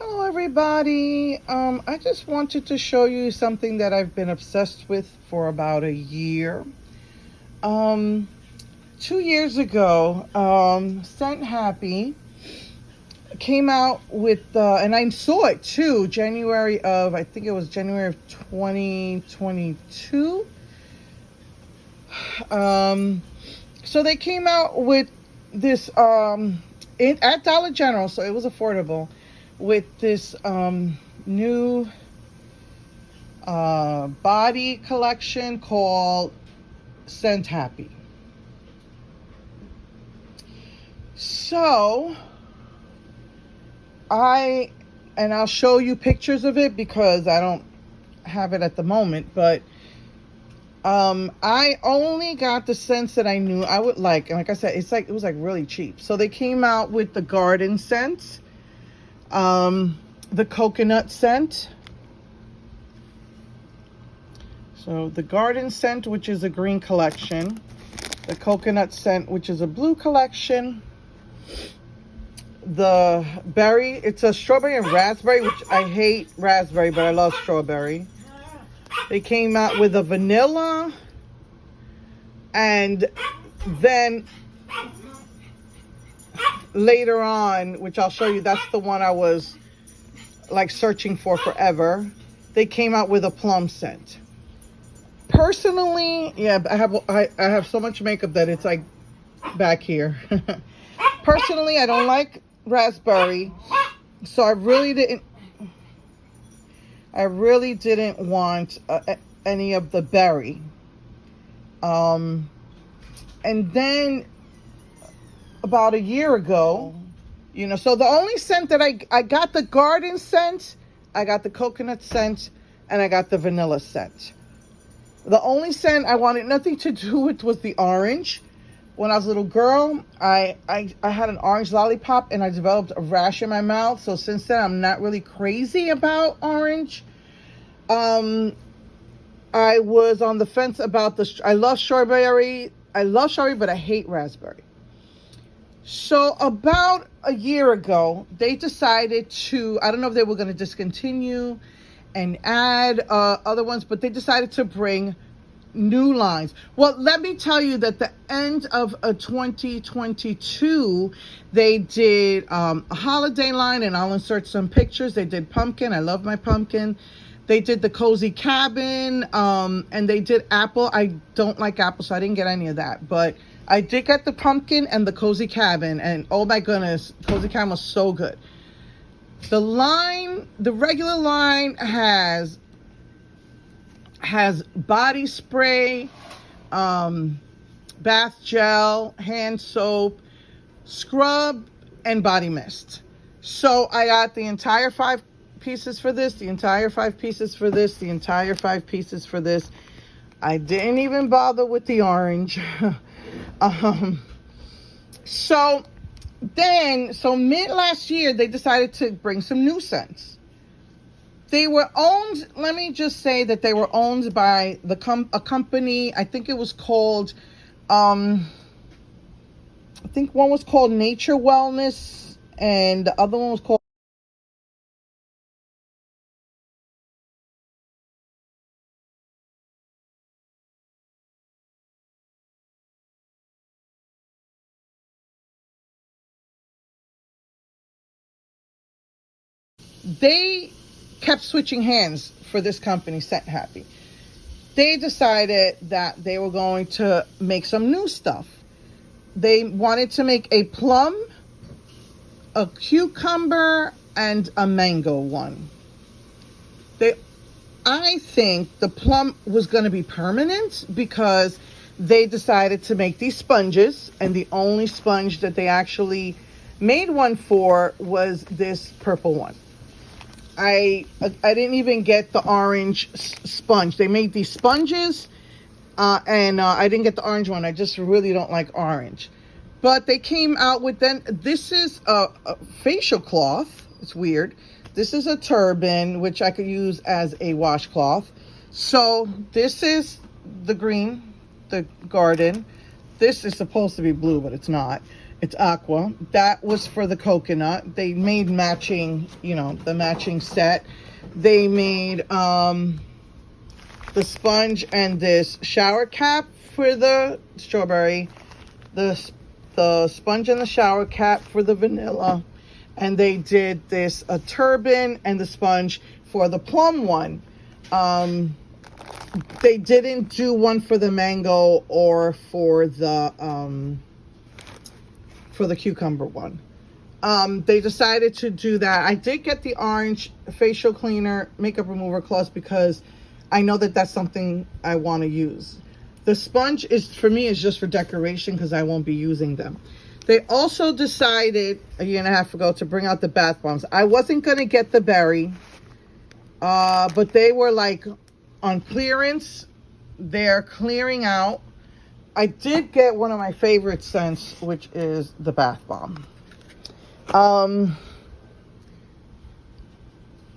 Hello everybody. I just wanted to show you something that I've been obsessed with for about a year. Um, 2 years ago, Scent Happy came out with, and I saw it too, I think it was January of 2022. Um, so they came out with this, at Dollar General, so it was affordable, with this new body collection called Scent Happy. So I'll show you pictures of it because I don't have it at the moment, but I only got the scents that I knew I would like. And like I said, it was like really cheap. So they came out with the garden scent, the coconut scent. So the garden scent, which is a green collection, the coconut scent, which is a blue collection, the berry, it's a strawberry and raspberry, which I hate raspberry, but I love strawberry. They came out with a vanilla, and then later on, which I'll show you, that's the one I was like searching for forever. They came out with a plum scent. Personally, yeah, I have so much makeup that it's like back here. Personally, I don't like raspberry, so I really didn't want any of the berry. And then about a year ago, so the only scent that I got, the garden scent, I got the coconut scent, and I got the vanilla scent. The only scent I wanted nothing to do with was the orange. When I was a little girl, I had an orange lollipop and I developed a rash in my mouth. So since then, I'm not really crazy about orange. I was on the fence about I love strawberry, but I hate raspberry. So about a year ago, they decided to, I don't know if they were going to discontinue and add other ones, but they decided to bring new lines. Well, let me tell you that the end of 2022, they did a holiday line, and I'll insert some pictures. They did pumpkin. I love my pumpkin. They did the cozy cabin, and they did apple. I don't like apple, so I didn't get any of that, but I did get the pumpkin and the cozy cabin, and oh my goodness, cozy cabin was so good. The regular line has body spray, bath gel, hand soap, scrub, and body mist. So I got the entire 5 pieces for this, the entire 5 pieces for this, the entire 5 pieces for this. I didn't even bother with the orange. So mid last year, they decided to bring some new scents. They were owned, let me just say that they were owned by a company, I think it was called, I think one was called Nature Wellness, and the other one was called they kept switching hands for this company, Scent Happy. They decided that they were going to make some new stuff. They wanted to make a plum, a cucumber, and a mango one. I think the plum was going to be permanent because they decided to make these sponges, and the only sponge that they actually made one for was this purple one. I didn't even get the orange sponge. They made these sponges, and I didn't get the orange one. I just really don't like orange. But they came out with this is a facial cloth. It's weird. This is a turban, which I could use as a washcloth. So this is the green, the garden. This is supposed to be blue, but it's not. It's aqua. That was for the coconut. They made matching, you know, the matching set. They made the sponge and this shower cap for the strawberry. The sponge and the shower cap for the vanilla. And they did this a turban and the sponge for the plum one. They didn't do one for the mango or for the cucumber one. They decided to do that. I did get the orange facial cleaner makeup remover cloth because I know that that's something I want to use. The sponge is, for me, is just for decoration because I won't be using them. They also decided a year and a half ago to bring out the bath bombs. I wasn't going to get the berry, but they were like on clearance. They're clearing out. I did get one of my favorite scents, which is the bath bomb.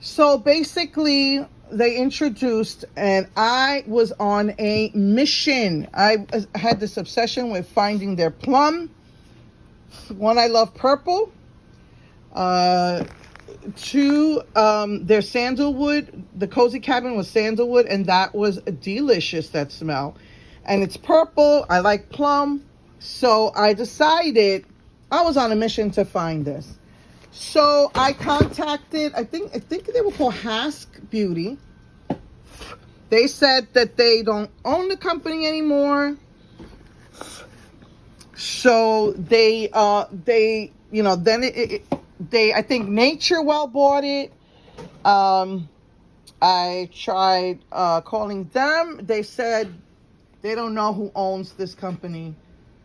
So basically they introduced, and I was on a mission. I had this obsession with finding their plum. One, I love purple. Two, their sandalwood. The Cozy Cabin was sandalwood, and that was delicious, that smell. And it's purple. I like plum. So I decided I was on a mission to find this. So I contacted, I think they were called Hask Beauty. They said that they don't own the company anymore. So they you know, then I think Nature Well bought it. I tried calling them. They said they don't know who owns this company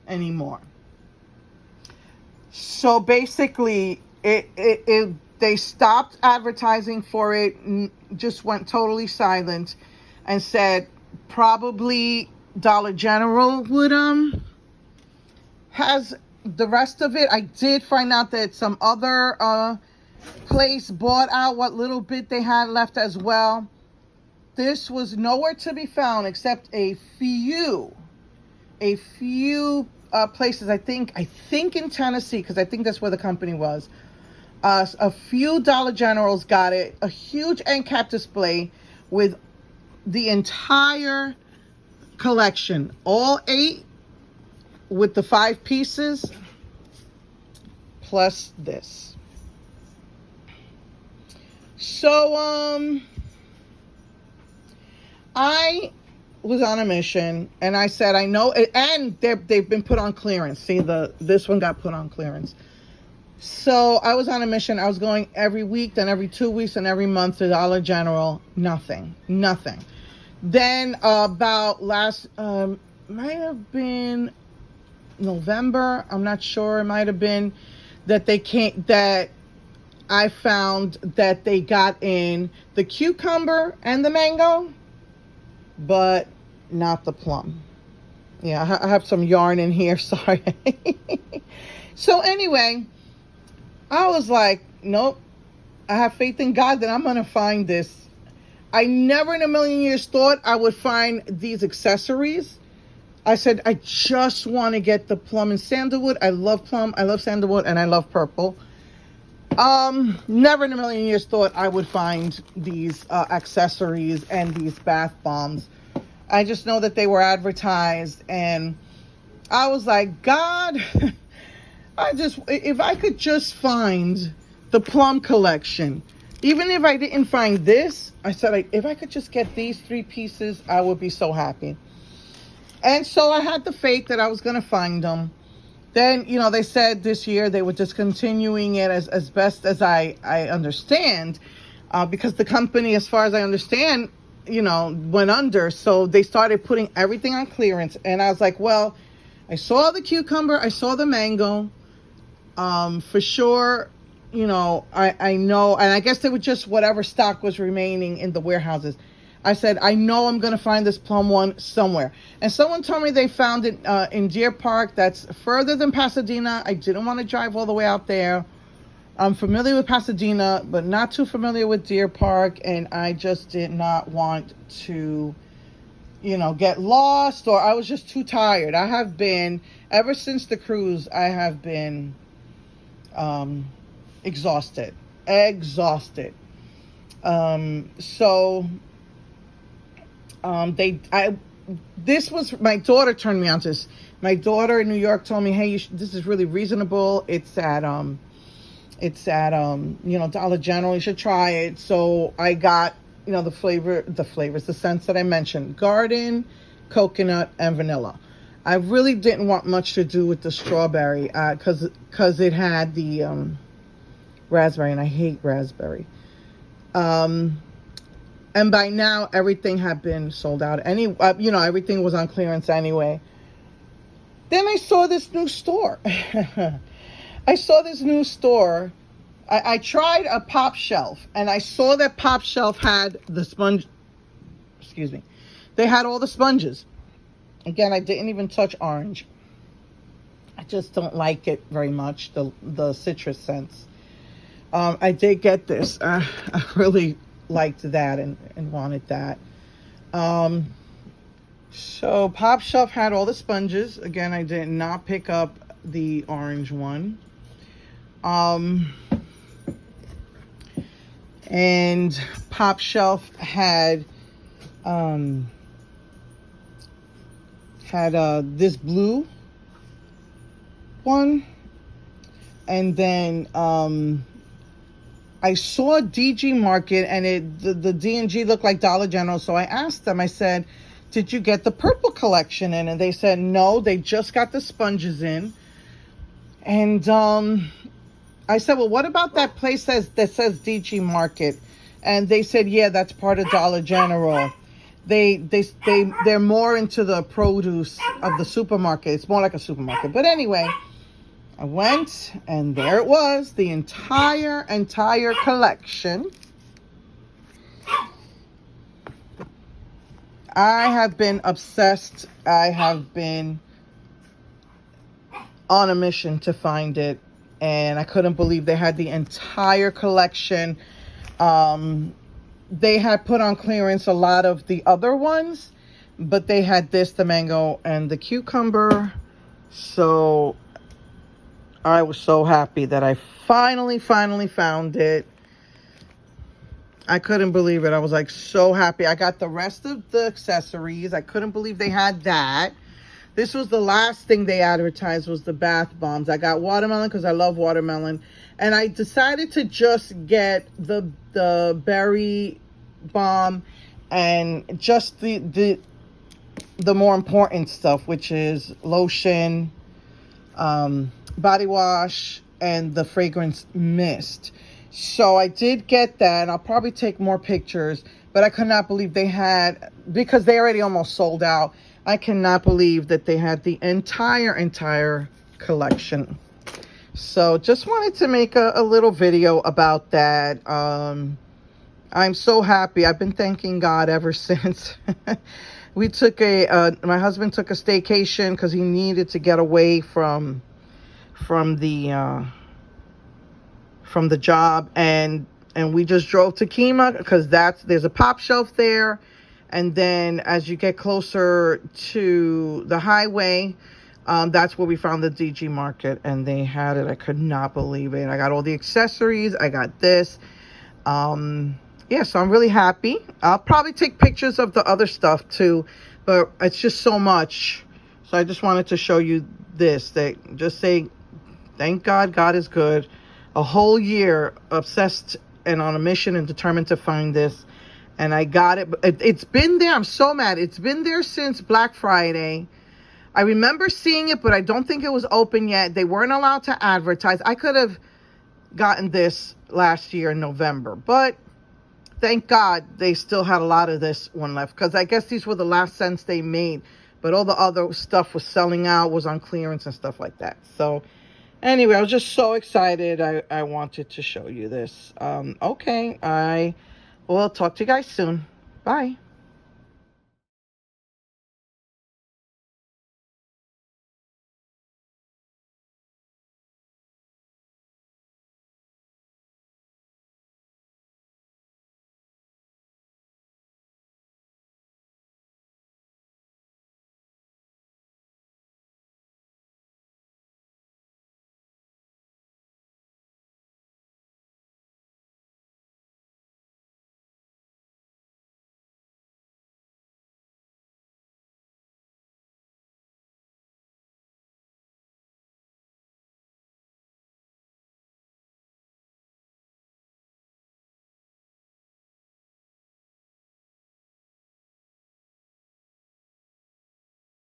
anymore. So basically, they stopped advertising for it, just went totally silent, and said probably Dollar General would has the rest of it. I did find out that some other place bought out what little bit they had left as well. This was nowhere to be found except a few places. I think in Tennessee, because I think that's where the company was. A few Dollar Generals got it. A huge end cap display with the entire collection, all 8 with the 5 pieces plus this. So I was on a mission, and I said, I know, and they've been put on clearance. See, this one got put on clearance. So I was on a mission. I was going every week, then every 2 weeks, and every month to Dollar General. Nothing. Then about might have been November. I'm not sure. It might have been that I found that they got in the cucumber and the mango, but not the plum. Yeah, I have some yarn in here. Sorry. So anyway, I was like, nope. I have faith in God that I'm going to find this. I never in a million years thought I would find these accessories. I said, I just want to get the plum and sandalwood. I love plum, I love sandalwood, and I love purple. Never in a million years thought I would find these accessories and these bath bombs. I just know that they were advertised, and I was like, God, if I could just find the plum collection, even if I didn't find this, I said, if I could just get these 3 pieces, I would be so happy. And so I had the faith that I was going to find them. Then, you know, they said this year they were discontinuing it as best as I understand, because the company, as far as I understand, you know, went under. So they started putting everything on clearance. And I was like, well, I saw the cucumber, I saw the mango, for sure. You know, I know, and I guess they were just whatever stock was remaining in the warehouses. I said, I know I'm going to find this plum one somewhere. And someone told me they found it in Deer Park. That's further than Pasadena. I didn't want to drive all the way out there. I'm familiar with Pasadena, but not too familiar with Deer Park. And I just did not want to get lost, or I was just too tired. I have been, ever since the cruise, I have been exhausted. Exhausted. So this was, my daughter turned me on to this. My daughter in New York told me, hey, this is really reasonable. It's at Dollar General. You should try it. So I got, the flavors, the scents that I mentioned: garden, coconut, and vanilla. I really didn't want much to do with the strawberry, because it had the raspberry, and I hate raspberry. And by now everything had been sold out. Everything was on clearance anyway. Then I saw this new store. I tried a pop shelf, and I saw that pop shelf had the sponge. Excuse me. They had all the sponges. Again, I didn't even touch orange. I just don't like it very much, the citrus scents. I did get this. I really liked that and wanted that. So Pop Shelf had all the sponges. Again, I did not pick up the orange one. And Pop Shelf had this blue one, and then I saw DG Market, and the D&G looked like Dollar General. So I asked them, I said, did you get the purple collection in? And they said, no, they just got the sponges in. And I said, well, what about that place that says DG Market? And they said, yeah, that's part of Dollar General. They're more into the produce of the supermarket. It's more like a supermarket. But anyway, I went, and there it was, the entire collection. I have been obsessed. I have been on a mission to find it, and I couldn't believe they had the entire collection. They had put on clearance a lot of the other ones, but they had this, the mango and the cucumber. So I was so happy that I finally found it. I couldn't believe it. I was like so happy. I got the rest of the accessories. I couldn't believe they had that. This was the last thing they advertised, was the bath bombs. I got watermelon because I love watermelon. And I decided to just get the berry balm and just the more important stuff, which is lotion, body wash, and the fragrance mist. So I did get that, and I'll probably take more pictures, but I could not believe they had, because they already almost sold out. I cannot believe that they had the entire collection. So just wanted to make a little video about that. I'm so happy. I've been thanking God ever since. We took my husband took a staycation because he needed to get away from the job, and we just drove to Kemah because there's a Pop Shelf there. And then as you get closer to the highway, that's where we found the DG Market, and they had it. I could not believe it. I got all the accessories. I got this. Yeah, so I'm really happy. I'll probably take pictures of the other stuff too, but it's just so much. So I just wanted to show you this. Just say, thank God, God is good. A whole year obsessed and on a mission and determined to find this. And I got it. It's been there. I'm so mad. It's been there since Black Friday. I remember seeing it, but I don't think it was open yet. They weren't allowed to advertise. I could have gotten this last year in November, but thank God they still had a lot of this one left, because I guess these were the last scents they made, but all the other stuff was selling out, was on clearance and stuff like that. So anyway, I was just so excited. I wanted to show you this. Okay, I will talk to you guys soon. Bye.